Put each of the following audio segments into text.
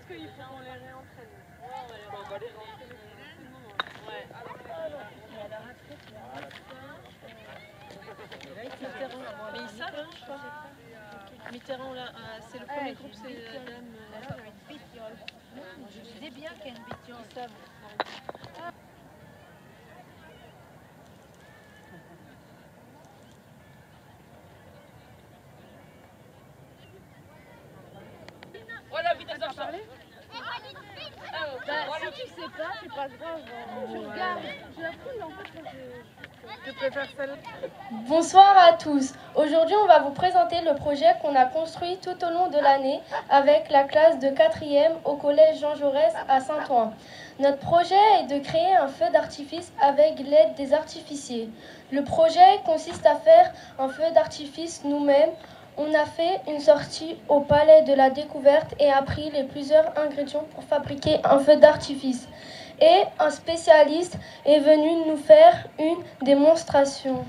qu'il faut qu'on les réentraîne. Ouais, on va les réentraîner. Ouais. Mais ils savent, hein, je crois. Mitterrand, là, c'est le premier groupe, c'est la dame. Je disais bien qu'il y a une bêtise. Ils savent. Voilà, vite, à parler. Si tu sais pas, c'est pas grave. Tu regardes. J'ai appris en fait quand Je préfère celle-là. Bonsoir à tous. Aujourd'hui, on va vous présenter le projet qu'on a construit tout au long de l'année avec la classe de 4e au collège Jean Jaurès à Saint-Ouen. Notre projet est de créer un feu d'artifice avec l'aide des artificiers. Le projet consiste à faire un feu d'artifice nous-mêmes. On a fait une sortie au palais de la découverte et a pris les plusieurs ingrédients pour fabriquer un feu d'artifice. Et un spécialiste est venu nous faire une démonstration.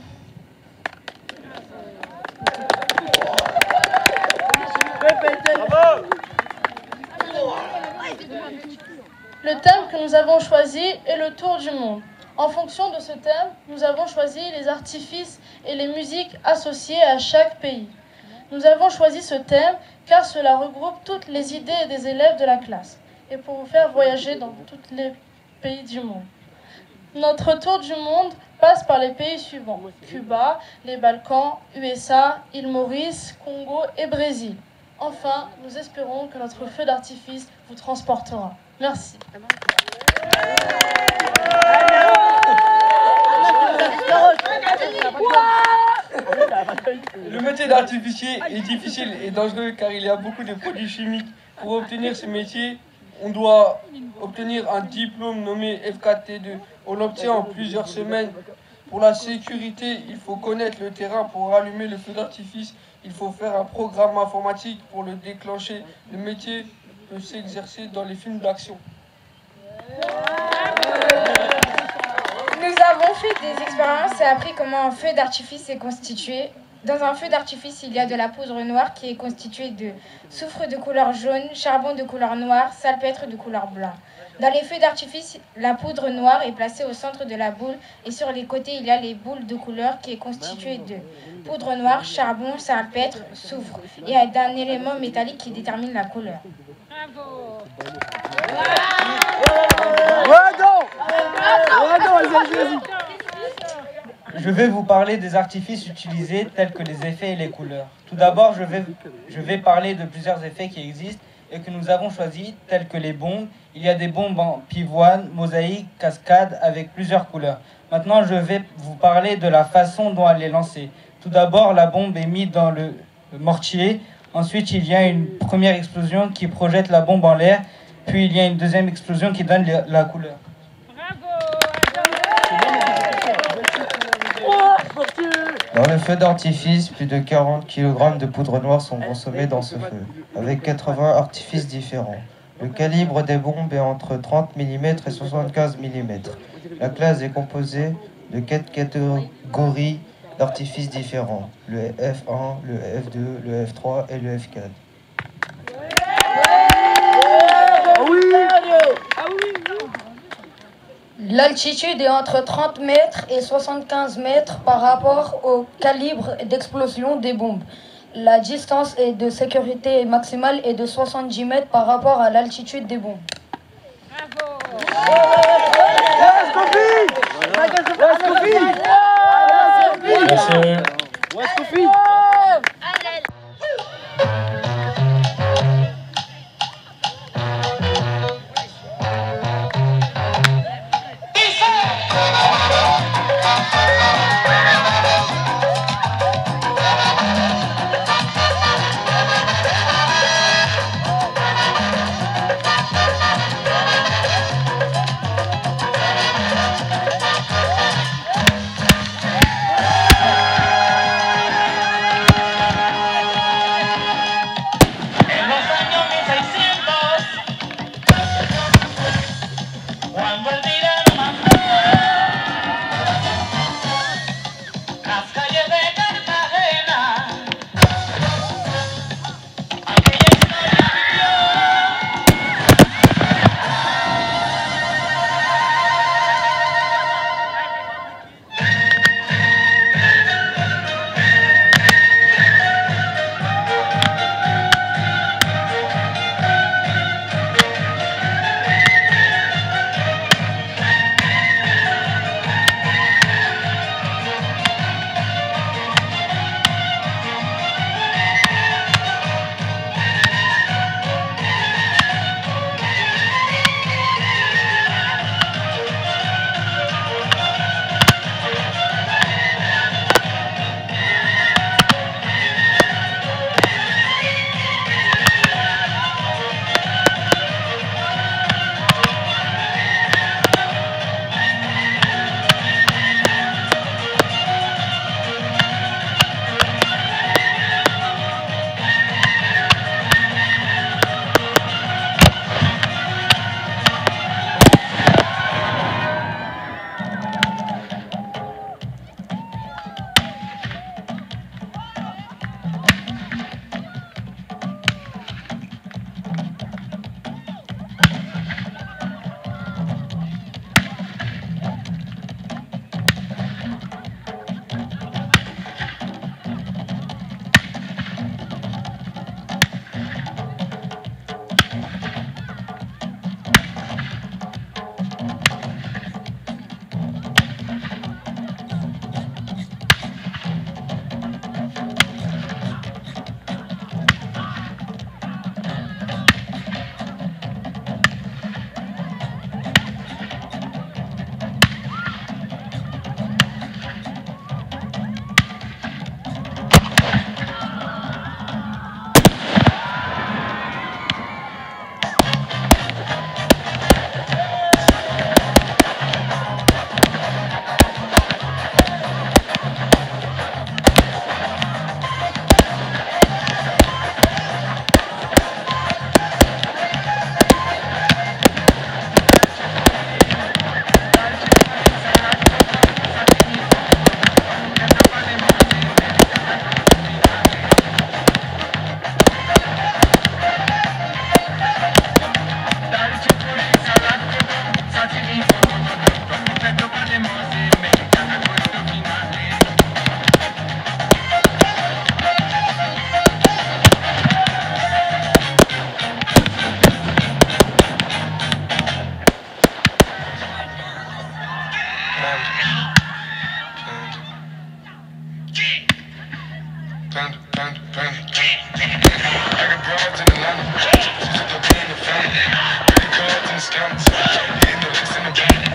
Le thème que nous avons choisi est le tour du monde. En fonction de ce thème, nous avons choisi les artifices et les musiques associées à chaque pays. Nous avons choisi ce thème car cela regroupe toutes les idées des élèves de la classe et pour vous faire voyager dans tous les pays du monde. Notre tour du monde passe par les pays suivants: Cuba, les Balkans, USA, île Maurice, Congo et Brésil. Enfin, nous espérons que notre feu d'artifice vous transportera. Merci. Le métier d'artificier est difficile et dangereux car il y a beaucoup de produits chimiques. Pour obtenir ce métier, on doit obtenir un diplôme nommé FKT2. On l'obtient en plusieurs semaines. Pour la sécurité, il faut connaître le terrain pour allumer le feu d'artifice. Il faut faire un programme informatique pour le déclencher. Le métier peut s'exercer dans les films d'action. Nous avons fait des expériences et appris comment un feu d'artifice est constitué. Dans un feu d'artifice, il y a de la poudre noire qui est constituée de soufre de couleur jaune, charbon de couleur noire, salpêtre de couleur blanc. Dans les feux d'artifice, la poudre noire est placée au centre de la boule et sur les côtés, il y a les boules de couleur qui est constituée de poudre noire, charbon, salpêtre, soufre et d'un élément métallique qui détermine la couleur. Bravo. Je vais vous parler des artifices utilisés tels que les effets et les couleurs. Tout d'abord, je vais parler de plusieurs effets qui existent et que nous avons choisis, tels que les bombes. Il y a des bombes en pivoine, mosaïque, cascade avec plusieurs couleurs. Maintenant, je vais vous parler de la façon dont elle est lancée. Tout d'abord, la bombe est mise dans le mortier. Ensuite, il y a une première explosion qui projette la bombe en l'air. Puis, il y a une deuxième explosion qui donne la couleur. Dans le feu d'artifice, plus de 40 kg de poudre noire sont consommés dans ce feu, avec 80 artifices différents. Le calibre des bombes est entre 30 mm et 75 mm. La classe est composée de 4 catégories d'artifices différents, le F1, le F2, le F3 et le F4. L'altitude est entre 30 mètres et 75 mètres par rapport au calibre d'explosion des bombes. La distance de sécurité maximale est de 70 mètres par rapport à l'altitude des bombes. Hitting the licks in the back.